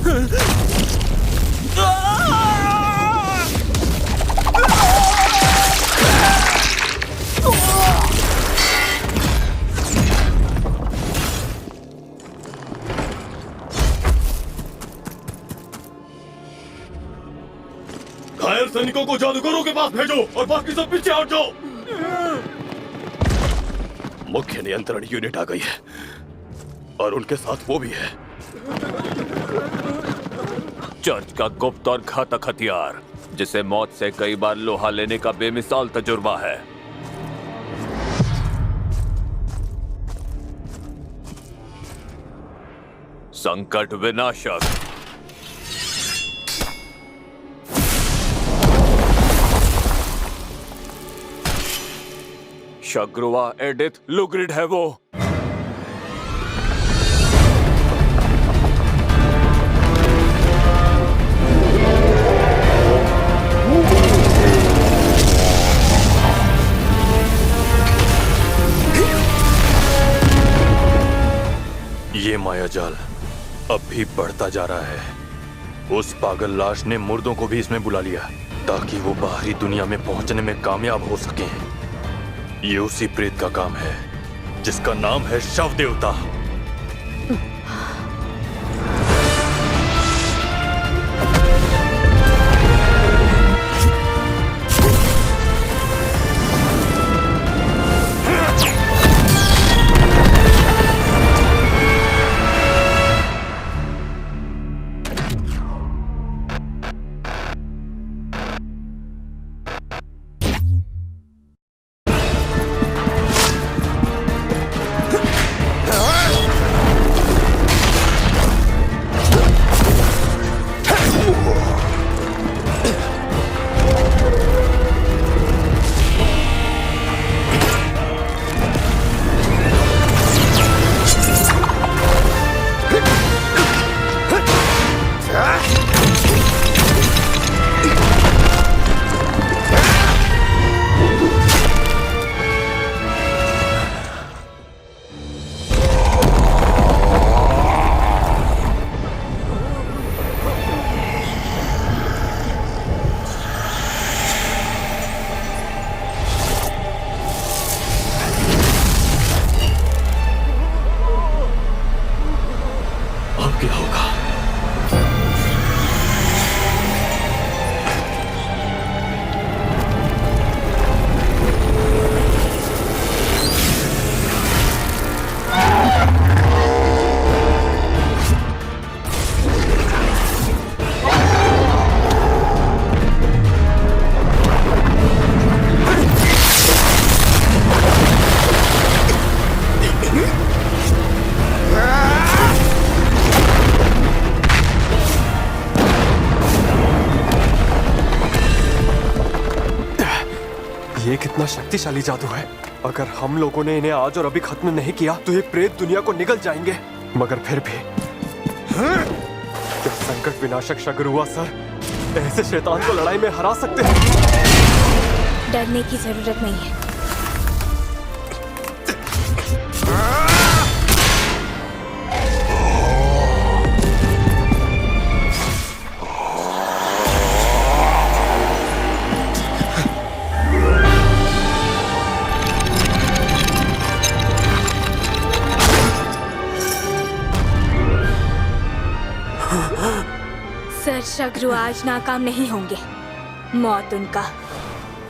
घायल सैनिकों को जादूगरों के पास भेजो और बाकी सब पीछे हट जाओ। मुख्य नियंत्रण यूनिट आ गई है और उनके साथ वो भी है। चर्च का गुप्त और घातक हथियार, जिसे मौत से कई बार लोहा लेने का बेमिसाल तजुर्बा है। संकट विनाशक। शग्रुवा एडिथ लुग्रिड है वो। ये मायाजाल अब भी बढ़ता जा रहा है। उस पागल लाश ने मुर्दों को भी इसमें बुला लिया ताकि वो बाहरी दुनिया में पहुंचने में कामयाब हो सकें। ये उसी प्रेत का काम है जिसका नाम है शव देवता। क्या होगा? ये कितना शक्तिशाली जादू है। अगर हम लोगों ने इन्हें आज और अभी खत्म नहीं किया तो ये प्रेत दुनिया को निगल जाएंगे। मगर फिर भी क्या संकट विनाशक शग्रुवा सर ऐसे शैतान को लड़ाई में हरा सकते हैं? डरने की जरूरत नहीं है। सर शग्रुवा आज नाकाम नहीं होंगे। मौत उनका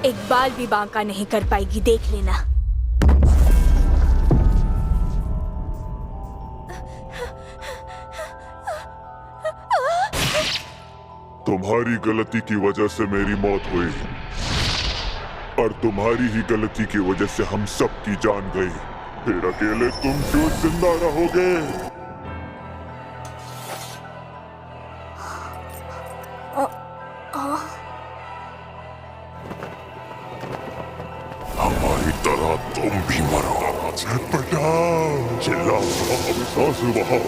एक बाल भी बांका नहीं कर पाएगी, देख लेना। तुम्हारी गलती की वजह से मेरी मौत हुई और तुम्हारी ही गलती की वजह से हम सब की जान गई। फिर अकेले तुम क्यों जिंदा रहोगे? हमारी तरह तुम भी मरो। बचाओ, चिल्लाओ, आंसू बहाओ।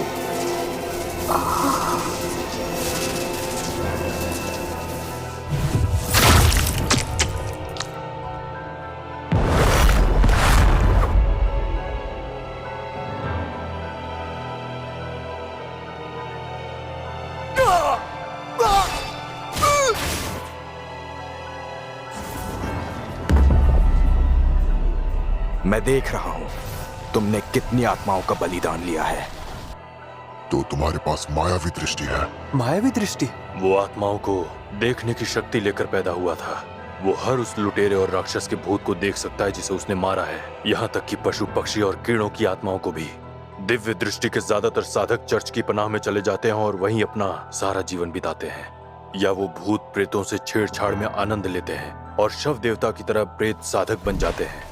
मैं देख रहा हूं तुमने कितनी आत्माओं का बलिदान लिया है। तो तुम्हारे पास मायावी दृष्टि है। मायावी दृष्टि? वो आत्माओं को देखने की शक्ति लेकर पैदा हुआ था। वो हर उस लुटेरे और राक्षस के भूत को देख सकता है जिसे उसने मारा है, यहाँ तक कि पशु पक्षी और कीड़ों की आत्माओं को भी। दिव्य दृष्टि के ज्यादातर साधक चर्च की पनाह में चले जाते हैं और वहीं अपना सारा जीवन बिताते हैं, या वो भूत प्रेतों से छेड़छाड़ में आनंद लेते हैं और शव देवता की तरह प्रेत साधक बन जाते हैं।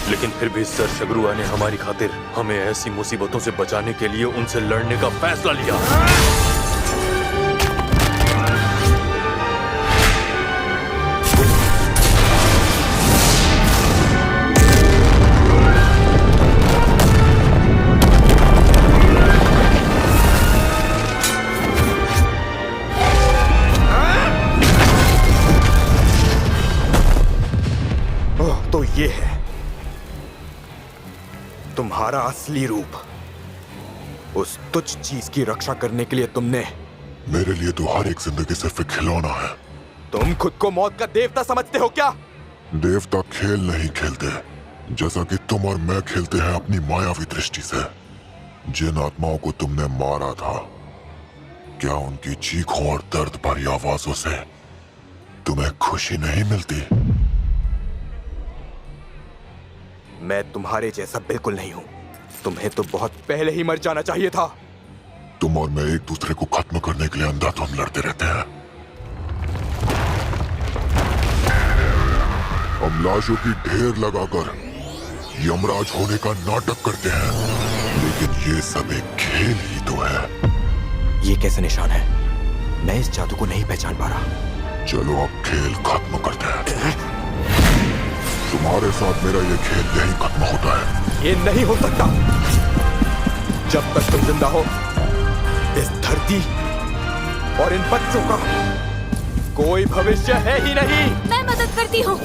लेकिन फिर भी सर शगरुआ ने हमारी खातिर हमें ऐसी मुसीबतों से बचाने के लिए उनसे लड़ने का फैसला लिया। ओह, तो ये है तुम्हारा असली रूप। उस तुच्छ चीज की रक्षा करने के लिए तुमने। मेरे लिए तो हर एक जिंदगी सिर्फ एक खिलौना है। तुम खुद को मौत का देवता समझते हो क्या? देवता खेल नहीं खेलते, जैसा कि तुम और मैं खेलते हैं अपनी मायावी दृष्टि से। जिन आत्माओं को तुमने मारा था, क्या उनकी चीखों और दर्द भरी आवाजों से तुम्हें खुशी नहीं मिलती? मैं तुम्हारे जैसा बिल्कुल नहीं हूं। तुम्हें तो बहुत पहले ही मर जाना चाहिए था। तुम और मैं एक दूसरे को खत्म करने के लिए अंधाधुंध लड़ते रहते हैं। हम लाशों की ढेर लगाकर यमराज होने का नाटक करते हैं, लेकिन ये सब एक खेल ही तो है। ये कैसे निशान है? मैं इस जादू को नहीं पहचान पा रहा। चलो अब खेल खत्म करते हैं। तुम्हारे साथ मेरा ये खेल यहीं खत्म होता है। ये नहीं हो सकता। जब तक तुम जिंदा हो, इस धरती और इन बच्चों का कोई भविष्य है ही नहीं। मैं मदद करती हूँ।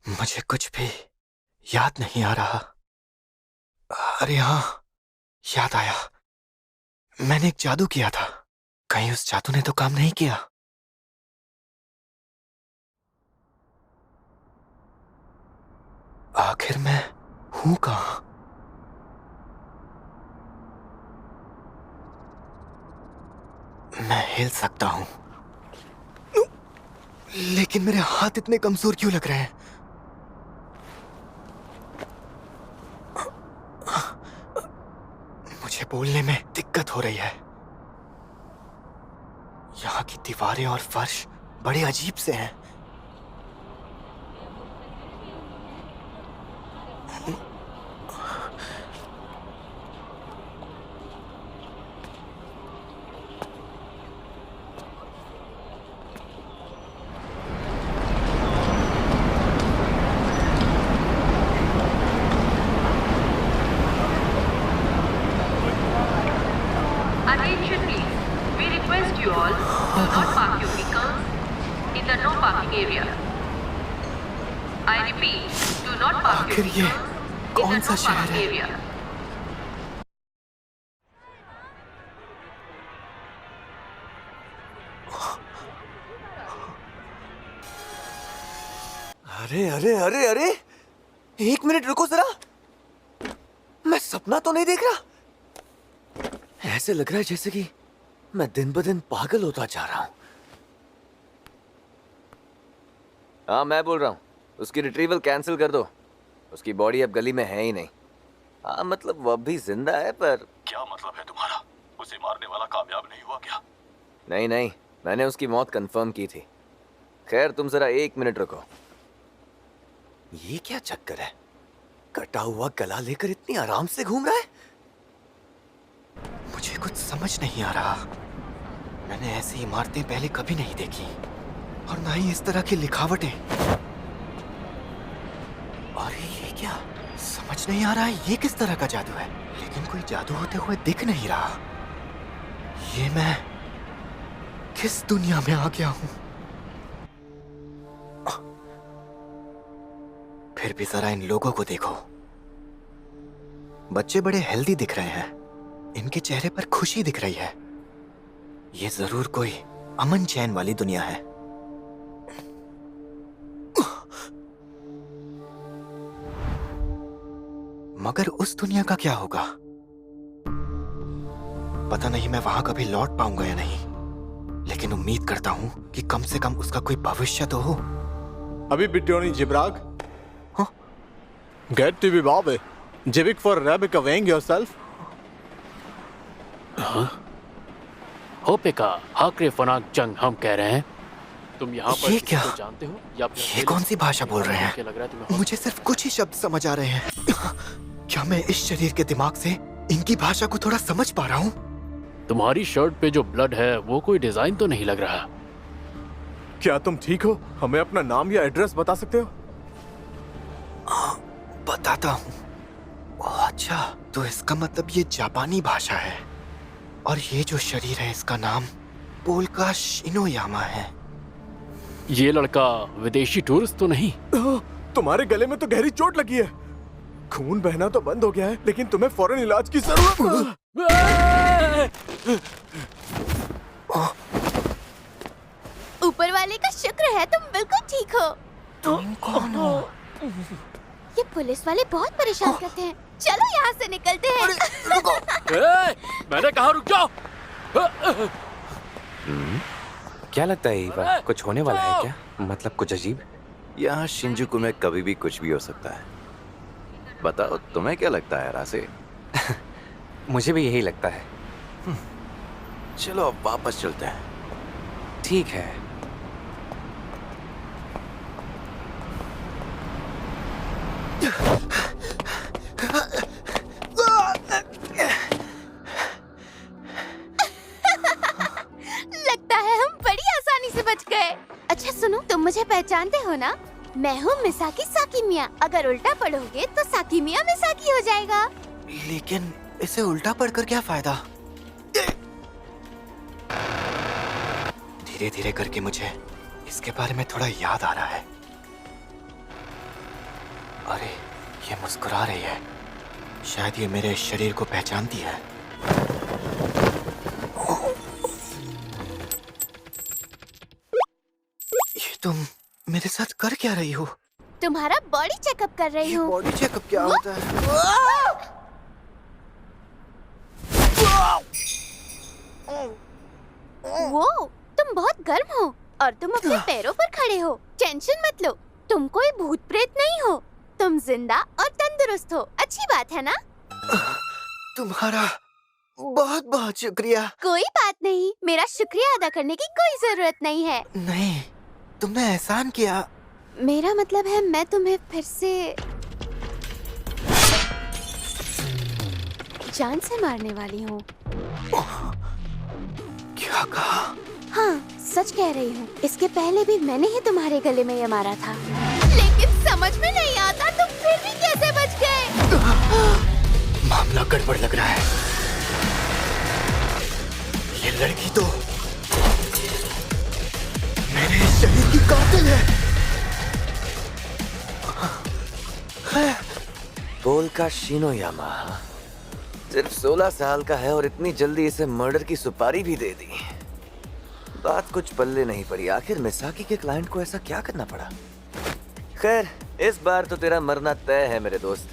मुझे कुछ भी याद नहीं आ रहा। अरे हाँ, याद आया। मैंने एक जादू किया था। कहीं उस जादू ने तो काम नहीं किया? आखिर मैं हूं कहां? मैं हिल सकता हूं, लेकिन मेरे हाथ इतने कमजोर क्यों लग रहे हैं? मुझे बोलने में दिक्कत हो रही है। यहाँ की दीवारें और फर्श बड़े अजीब से हैं। Attention please. We request you all do not park your vehicles in the no parking area. I repeat, do not park your आखिर ये vehicles in कौन the सा no शहर parking है? area. अरे अरे अरे अरे, एक मिनट रुको जरा। मैं सपना तो नहीं देख रहा। ऐसे लग रहा है जैसे कि मैं दिन ब दिन पागल होता जा रहा हूं। हाँ, मैं बोल रहा हूँ। उसकी रिट्रीवल कैंसिल कर दो। उसकी बॉडी अब गली में है ही नहीं। हाँ, मतलब वो अब भी जिंदा है, पर क्या मतलब है तुम्हारा? उसे मारने वाला कामयाब नहीं हुआ क्या? नहीं नहीं, मैंने उसकी मौत कंफर्म की थी। खैर तुम जरा 1 मिनट रुको। ये क्या चक्कर है? कटा हुआ गला लेकर इतनी आराम से घूम रहा है। मुझे कुछ समझ नहीं आ रहा। मैंने ऐसी इमारतें पहले कभी नहीं देखी और ना ही इस तरह की लिखावटें। अरे ये क्या? समझ नहीं आ रहा है ये किस तरह का जादू है, लेकिन कोई जादू होते हुए दिख नहीं रहा। ये मैं किस दुनिया में आ गया हूं? फिर भी जरा इन लोगों को देखो। बच्चे बड़े हेल्दी दिख रहे हैं, इनके चेहरे पर खुशी दिख रही है। ये जरूर कोई अमन चैन वाली दुनिया है। मगर उस दुनिया का क्या होगा? पता नहीं मैं वहां कभी लौट पाऊंगा या नहीं, लेकिन उम्मीद करता हूं कि कम से कम उसका कोई भविष्य तो हो। Abi bitte Johnny Jibrag. Huh? Get to be Bobby. Jivik for Rebecca weighing yourself. होपेका हाकरे फनाक जंग हम कह रहे हैं। तुम यहाँ पर ये किसी क्या? को जानते हो या फिर ये कौन सी भाषा बोल रहे क्या लग रहा है हैं? तुम्हें? मुझे सिर्फ कुछ ही शब्द समझ आ रहे हैं। क्या मैं इस शरीर के दिमाग से इनकी भाषा को थोड़ा समझ पा रहा हूँ? तुम्हारी शर्ट पे जो ब्लड है वो कोई डिजाइन तो नहीं लग रहा। क्या तुम ठीक हो? हमें अपना नाम या एड्रेस बता सकते हो? बताता हूँ। ओह, अच्छा तो इसका मतलब ये जापानी भाषा है और ये जो शरीर है इसका नाम पोल्का शिनोयामा है। ये लड़का विदेशी टूरिस्ट तो नहीं? तुम्हारे गले में तो गहरी चोट लगी है। खून बहना तो बंद हो गया है, लेकिन तुम्हें फौरन इलाज की जरूरत है। ऊपर वाले का शुक्र है तुम बिल्कुल ठीक हो। तुम कौन हो? ये पुलिस वाले बहुत परेशान करते हैं। चलो यहाँ से निकलते हैं। मैंने कहा रुक जाओ। क्या लगता है ईवा, कुछ होने वाला है क्या? मतलब कुछ अजीब? यहाँ शिंजुकू में कभी भी कुछ भी हो सकता है। बताओ तुम्हें क्या लगता है रासे? मुझे भी यही लगता है। चलो अब वापस चलते हैं। ठीक है। लगता है हम बड़ी आसानी से बच गए। अच्छा सुनो, तुम मुझे पहचानते हो ना? मैं हूँ मिसाकी साकीमिया। अगर उल्टा पढ़ोगे तो साकीमिया मिसाकी हो जाएगा। लेकिन इसे उल्टा पढ़कर क्या फायदा? धीरे धीरे करके मुझे इसके बारे में थोड़ा याद आ रहा है। अरे ये मुस्कुरा रही है, शायद ये मेरे शरीर को पहचानती है। ये तुम मेरे साथ कर क्या रही हो? तुम्हारा बॉडी चेकअप कर रही हूँ। बॉडी चेकअप क्या होता है? वो तुम बहुत गर्म हो और तुम अपने पैरों पर खड़े हो। टेंशन मत लो, तुम कोई भूत प्रेत नहीं हो। तुम जिंदा और तंदुरुस्त हो। अच्छी बात है ना? तुम्हारा बहुत बहुत शुक्रिया। कोई बात नहीं, मेरा शुक्रिया अदा करने की कोई जरूरत नहीं है। नहीं, तुमने एहसान किया। मेरा मतलब है मैं तुम्हें फिर से जान से मारने वाली हूँ। क्या कहा? हाँ, सच कह रही हूँ। इसके पहले भी मैंने ही तुम्हारे गले में ये मारा था, लेकिन समझ में नहीं आता तुम फिर भी कैसे बच गए। मामला गड़बड़ लग रहा है। ये लड़की तो मेरे शरीर की कातिल है। पोल्का शिनोयामा सिर्फ 16 साल का है और इतनी जल्दी इसे मर्डर की सुपारी भी दे दी। बात कुछ पल्ले नहीं पड़ी। आखिर मिसाकी के क्लाइंट को ऐसा क्या करना पड़ा? खैर, इस बार तो तेरा मरना तय है मेरे दोस्त,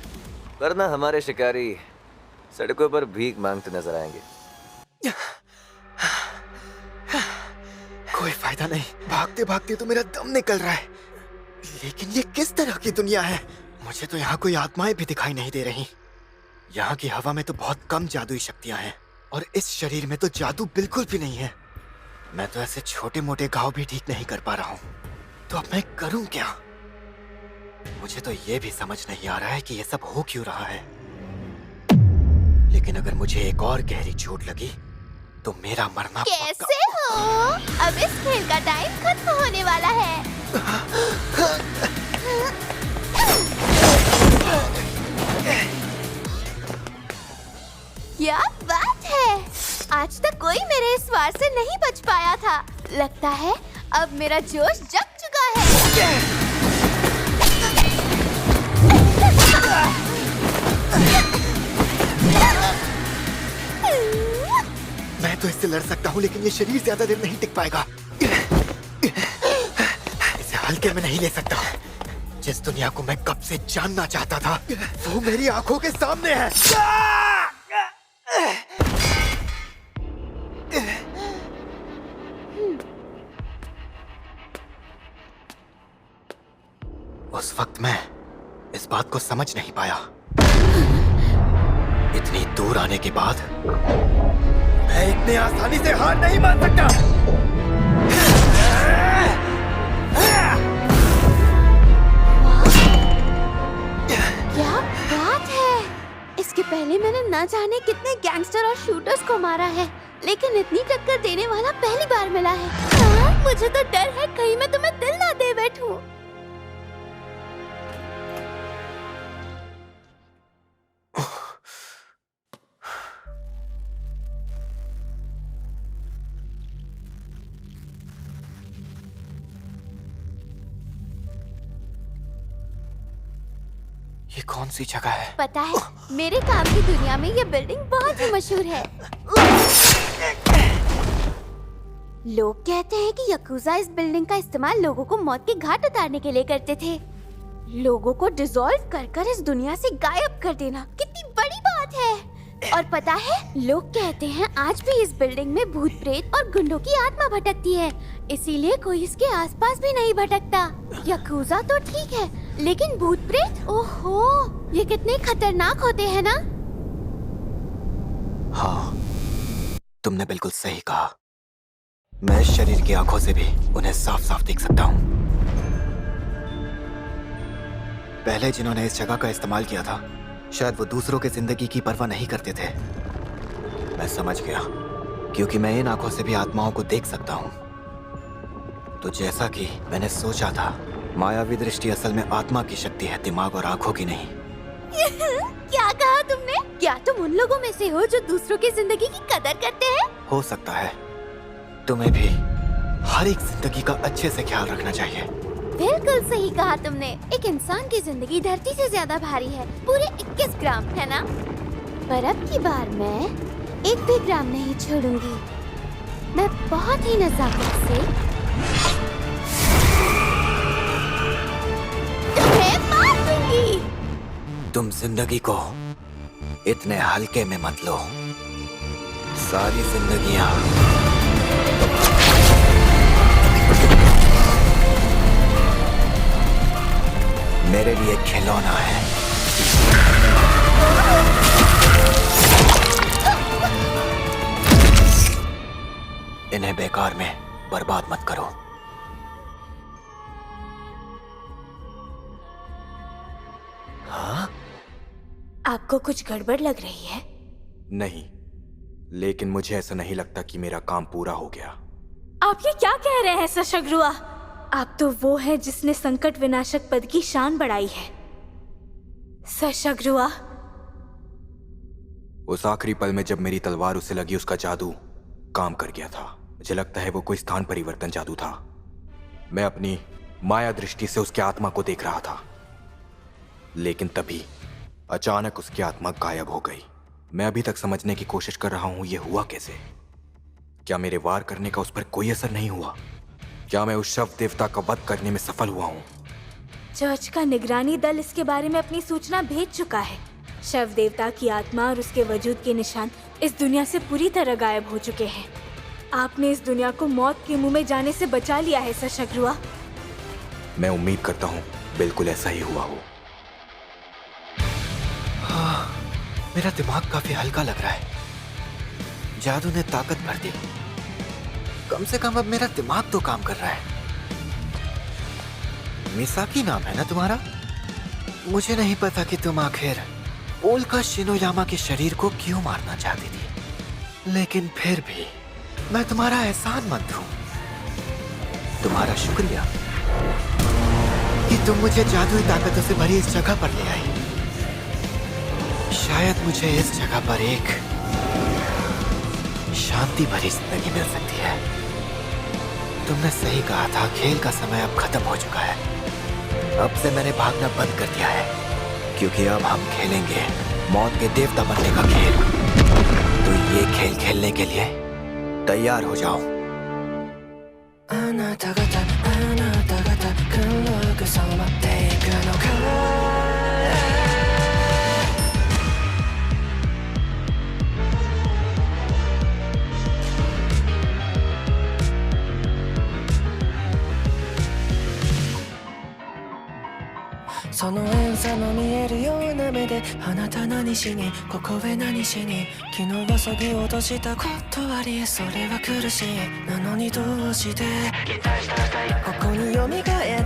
वरना हमारे शिकारी सड़कों पर भीख मांगते नजर आएंगे। कोई फायदा नहीं, भागते भागते तो मेरा दम निकल रहा है। लेकिन ये किस तरह की दुनिया है? मुझे तो यहाँ कोई आत्माएं भी दिखाई नहीं दे रही। यहाँ की हवा में तो बहुत कम जादुई शक्तियां हैं और इस शरीर में तो जादू बिल्कुल भी नहीं है। मैं तो ऐसे छोटे मोटे घाव भी ठीक नहीं कर पा रहा हूँ, तो अब मैं करूँ क्या? मुझे तो ये भी समझ नहीं आ रहा है कि ये सब हो क्यों रहा है। लेकिन अगर मुझे एक और गहरी चोट लगी तो मेरा मरना कैसे हो? अब इस खेल का टाइम खत्म होने वाला है। क्या बात है! आज तक कोई मेरे इस वार से नहीं बच पाया था। लगता है अब मेरा जोश जग चुका है। मैं तो इससे लड़ सकता हूँ, लेकिन ये शरीर ज्यादा देर नहीं टिक पाएगा। इसे हल्के में नहीं ले सकता। जिस दुनिया को मैं कब से जानना चाहता था, वो मेरी आंखों के सामने है। उस वक्त मैं इस बात को समझ नहीं पाया। इतनी दूर आने के बाद मैं इतने आसानी से हार नहीं मान सकता। क्या बात है! इसके पहले मैंने ना जाने कितने गैंगस्टर और शूटर्स को मारा है, लेकिन इतनी टक्कर देने वाला पहली बार मिला है। हाँ, मुझे तो डर है कहीं मैं तुम्हें दिल ना दे बैठूं। ये कौन सी जगह है? पता है, मेरे काम की दुनिया में ये बिल्डिंग बहुत ही मशहूर है। लोग कहते हैं कि यकूजा इस बिल्डिंग का इस्तेमाल लोगों को मौत के घाट उतारने के लिए करते थे। लोगों को डिसॉल्व कर इस दुनिया से गायब कर देना कितनी बड़ी बात है। और पता है, लोग कहते हैं आज भी इस बिल्डिंग में भूत प्रेत और गुंडों की आत्मा भटकती है, इसीलिए कोई इसके आसपास भी नहीं भटकता। यकूजा तो ठीक है, लेकिन भूत प्रेत, ओहो, ये कितने खतरनाक होते हैं ना? हाँ, तुमने बिल्कुल सही कहा। मैं इस शरीर की आंखों से भी उन्हें साफ साफ देख सकता हूँ। पहले जिन्होंने इस जगह का इस्तेमाल किया था, शायद वो दूसरों की जिंदगी की परवाह नहीं करते थे। मैं समझ गया, क्योंकि मैं इन आंखों से भी आत्माओं को देख सकता हूँ। तो जैसा कि मैंने सोचा था, मायावी दृष्टि असल में आत्मा की शक्ति है, दिमाग और आंखों की नहीं। क्या कहा तुमने? क्या तुम उन लोगों में से हो जो दूसरों की जिंदगी की कदर करते हैं? हो सकता है। तुम्हें भी हर एक जिंदगी का अच्छे से ख्याल रखना चाहिए। बिल्कुल सही कहा तुमने। एक इंसान की जिंदगी धरती से ज्यादा भारी है, पूरे 21 ग्राम, है ना? पर अब की बार मैं 1 भी ग्राम नहीं छोड़ूंगी। मैं बहुत ही नजाकत से तुम्हें मार दूंगी। तुम जिंदगी को इतने हल्के में मत लो। सारी जिंदगियां मेरे लिए खिलौना है। इन्हें बेकार में बर्बाद मत करो। हाँ? आपको कुछ गड़बड़ लग रही है? नहीं, लेकिन मुझे ऐसा नहीं लगता कि मेरा काम पूरा हो गया। आप ये क्या कह रहे हैं सशग्रुआ? आप तो वो है जिसने संकट विनाशक पद की शान बढ़ाई है। सशग्रुआ, उस आखिरी पल में जब मेरी तलवार उसे लगी, उसका जादू काम कर गया था। मुझे लगता है वो कोई स्थान परिवर्तन जादू था। मैं अपनी माया दृष्टि से उसकी आत्मा को देख रहा था, लेकिन तभी अचानक उसकी आत्मा गायब हो गई। मैं अभी तक समझने की कोशिश कर रहा हूं, ये हुआ कैसे? क्या मेरे वार करने का उस पर कोई असर नहीं हुआ? क्या मैं उस शव देवता का वध करने में सफल हुआ हूं? चर्च का निगरानी दल इसके बारे में अपनी सूचना भेज चुका है। शव देवता की आत्मा और उसके वजूद के निशान इस दुनिया से पूरी तरह गायब हो चुके हैं। आपने इस दुनिया को मौत के मुंह में जाने से बचा लिया है सशग्रुआ। मैं उम्मीद करता हूं बिल्कुल ऐसा ही हुआ हो। हाँ, मेरा दिमाग काफी हल्का लग रहा है। जादू ने ताकत भर दी। कम से कम अब मेरा दिमाग तो काम कर रहा है। मिसाकी नाम है ना तुम्हारा? मुझे नहीं पता कि तुम आखिर ओल्का शिनोयामा के शरीर को क्यों मारना चाहती थी, लेकिन फिर भी मैं तुम्हारा एहसानमंद हूँ। तुम्हारा शुक्रिया कि तुम मुझे जादुई ताकतों से भरी इस जगह पर ले आई। शायद मुझे इस जगह पर एक शांति भरी जिंदगी मिल सकती है। तुमने सही कहा था, खेल का समय अब खत्म हो चुका है। अब से मैंने भागना बंद कर दिया है, क्योंकि अब हम खेलेंगे मौत के देवता बनने का खेल। तो ये खेल खेलने के लिए तैयार हो जाओ। その遠さの見えるような目であなた何しにここへ何しに昨日はそぎ落としたことありそれは苦しいなのにどうしてここに蘇っ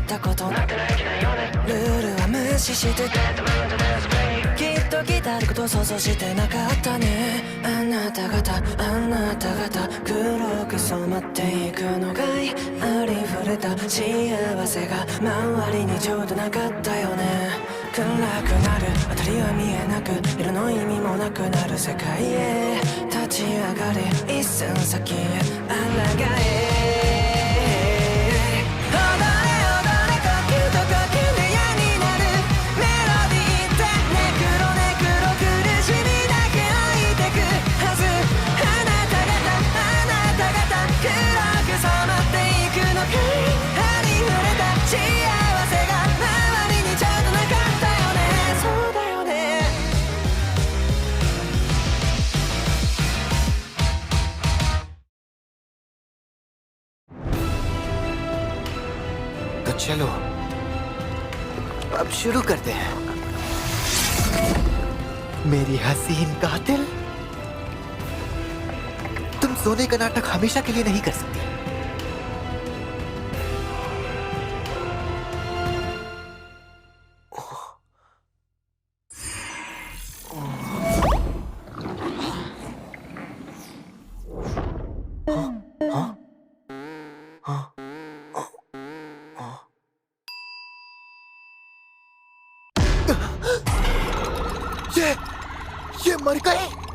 たことルールは無視してきっと来たること想像してなかったねあなた方黒く染まっていくのがありふれた幸せが周りにちょうどなかったよね暗くなる辺りは見えなく色の意味もなくなる世界へ立ち上がれ一寸先へ抗えचलो अब शुरू करते हैं मेरी हसीन कातिल तुम सोने का नाटक हमेशा के लिए नहीं कर सकती ये मर गई